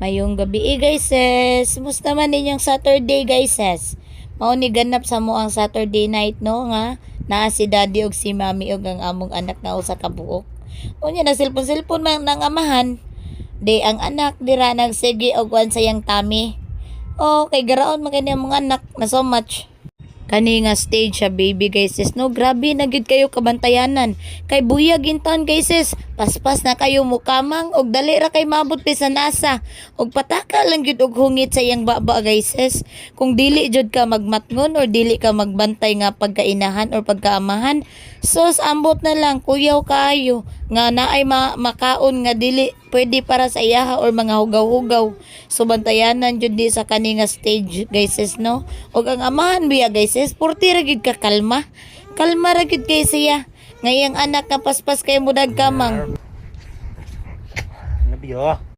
Mayong gabi guys sis. Musta man ninyong Saturday guys sis. Mao ni ganap sa mo ang Saturday night no nga naa si daddy og si mami og ang among anak na usa ka buok. Unya na silpon man ng amahan. Di ang anak dira nagsige og wan sayang tummy. Oh, kay garaon man kani ang mga anak na so much. Kani nga stage sa baby guys sis no, grabe na gid kayo kabantayanan kay buyag inton guys sis, paspas na kayo mukamang og dali ra kay mabot sa nasa og pataka lang gid og hungit sa iyang baba guys sis. Kung dili jud ka magmatngon or dili ka magbantay nga pagkainahan or pagkaamahan, sos ambot na lang kuyaw kaayo nga naay makaon nga dili pwede para sa iyaha or mga hugaw-hugaw. So bantayanan jud di sa kani nga stage guys sis no. Og ang amahan biya guys sis, purti ra gid ka kalma. Kalma ra gid kay siya. Ngayang anak nga paspas kay mudag kamang. Nabiyo.